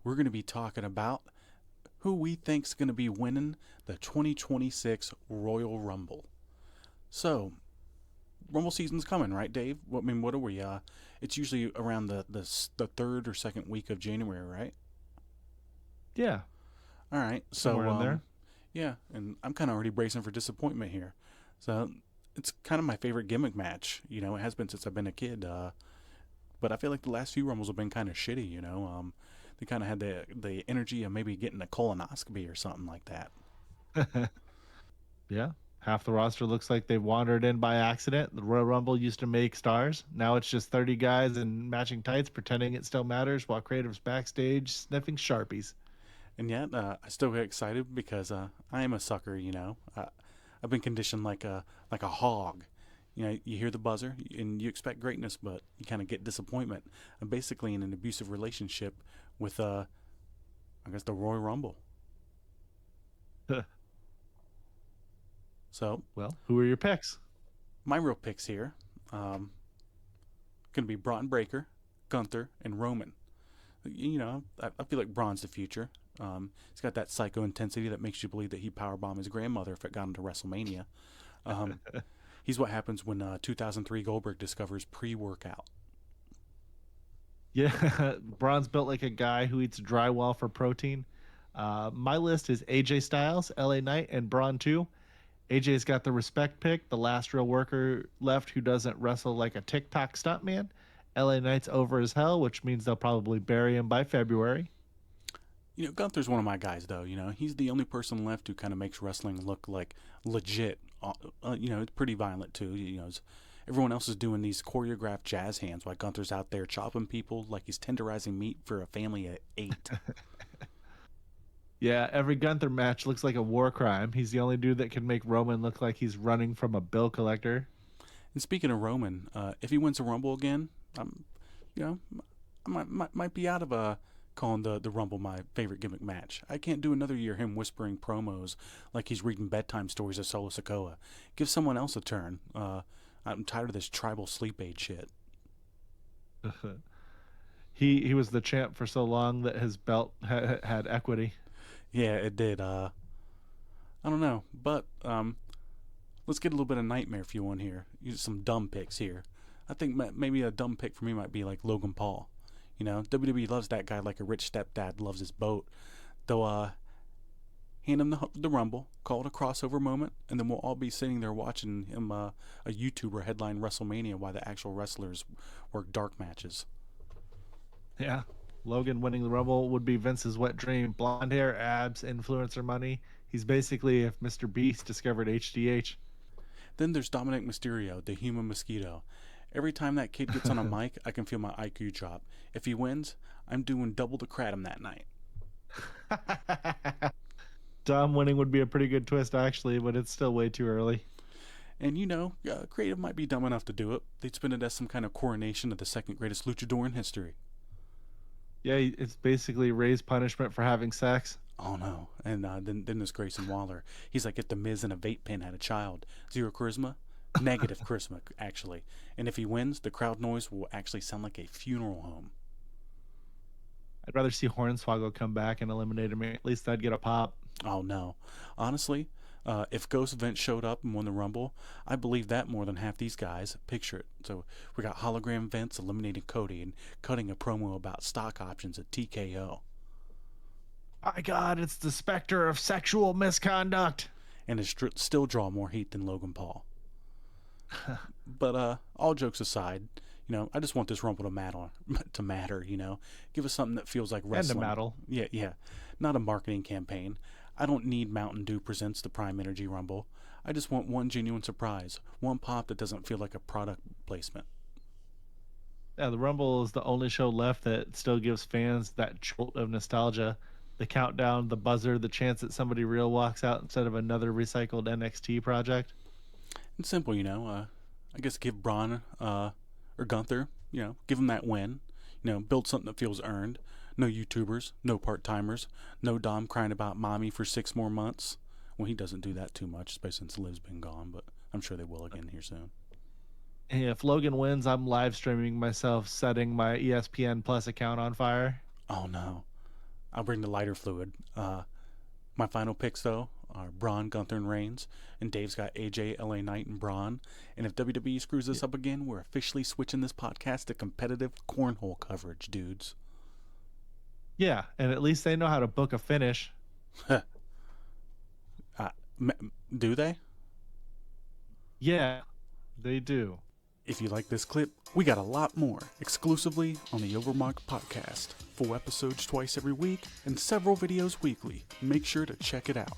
we're going to be talking about who we think's going to be winning the 2026 Royal Rumble. So, Rumble season's coming, right, Dave? What are we? It's usually around the third or second week of January, right? Yeah, All right. somewhere in there. Yeah, and I'm kind of already bracing for disappointment here. So, it's kind of my favorite gimmick match. It has been since I've been a kid. But I feel like the last few Rumbles have been kind of shitty. They kind of had the energy of maybe getting a colonoscopy or something like that. Yeah. Half the roster looks like they wandered in by accident. The Royal Rumble used to make stars. Now it's just 30 guys in matching tights pretending it still matters while creatives backstage sniffing Sharpies. And yet, I still get excited because I am a sucker. I've been conditioned like a hog. You hear the buzzer and you expect greatness, but you kind of get disappointment. I'm basically in an abusive relationship with, I guess, the Royal Rumble. So Well, who are your picks? my real picks here, um, gonna be Bron Breakker, Gunther, and Roman. I feel like Braun's the future. He's got that psycho intensity that makes you believe that he'd powerbomb his grandmother if it got him to WrestleMania. Um, he's what happens when 2003 Goldberg discovers pre-workout. Yeah, Braun's built like a guy who eats drywall for protein. My list is AJ Styles, LA Knight, and Braun 2. AJ's got the respect pick, the last real worker left who doesn't wrestle like a TikTok stuntman. LA Knight's over as hell, which means they'll probably bury him by February. Gunther's one of my guys, though. He's the only person left who kind of makes wrestling look like legit. It's pretty violent too. Everyone else is doing these choreographed jazz hands while Gunther's out there chopping people like he's tenderizing meat for a family of eight. Yeah, every Gunther match looks like a war crime. He's the only dude that can make Roman look like he's running from a bill collector. And speaking of Roman, if he wins the Rumble again, I'm, you know, I might be out of calling the Rumble my favorite gimmick match. I can't do another year him whispering promos like he's reading bedtime stories of Solo Sokoa. Give someone else a turn. I'm tired of this tribal sleep aid shit. He was the champ for so long that his belt had equity. Yeah, it did. I don't know, but let's get a little bit of nightmare fuel in here. Use some dumb picks here. I think maybe a dumb pick for me might be like Logan Paul. WWE loves that guy like a rich stepdad loves his boat. They'll hand him the Rumble, call it a crossover moment, and then we'll all be sitting there watching him, a YouTuber headline WrestleMania while the actual wrestlers work dark matches. Yeah. Logan winning the Rumble would be Vince's wet dream. Blonde hair, abs, influencer money. He's basically if Mr. Beast discovered HDH. Then there's Dominic Mysterio, the human mosquito. Every time that kid gets on a mic, I can feel my IQ drop. If he wins, I'm doing double the kratom that night. Dom winning would be a pretty good twist, actually, but it's still way too early. And creative might be dumb enough to do it. They'd spin it as some kind of coronation of the second greatest luchador in history. Yeah, it's basically Ray's punishment for having sex. Oh no! And then there's Grayson Waller. He's like if the Miz and a vape pen had a child. Zero charisma, negative charisma actually. And if he wins, the crowd noise will actually sound like a funeral home. I'd rather see Hornswoggle come back and eliminate him. At least I'd get a pop. Oh no! Honestly, if Ghost Vince showed up and won the Rumble, I believe that more than half these guys. Picture it. So we got hologram Vince eliminating Cody and cutting a promo about stock options at TKO. My God, it's the specter of sexual misconduct. And it still draw more heat than Logan Paul. But all jokes aside, I just want this Rumble to matter. To matter, give us something that feels like And a wrestling. medal. Yeah, yeah, not a marketing campaign. I don't need Mountain Dew presents the Prime Energy Rumble. I just want one genuine surprise, one pop that doesn't feel like a product placement. Yeah, the Rumble is the only show left that still gives fans that jolt of nostalgia. The countdown, the buzzer, the chance that somebody real walks out instead of another recycled NXT project. It's simple, I guess give Braun or Gunther, give them that win. Build something that feels earned. No YouTubers, no part timers, no Dom crying about mommy for 6 more months. Well, he doesn't do that too much, especially since Liv's been gone, but I'm sure they will again here soon. Hey, if Logan wins, I'm live streaming myself setting my ESPN Plus account on fire. Oh no. I'll bring the lighter fluid. My final picks, though, are Braun, Gunther, and Reigns. And Dave's got AJ, LA Knight, and Braun. And if WWE screws us up again, we're officially switching this podcast to competitive cornhole coverage, dudes. Yeah, and at least they know how to book a finish. Do they? Yeah, they do. If you like this clip, we got a lot more exclusively on the Overmark podcast. Full episodes twice every week and several videos weekly. Make sure to check it out.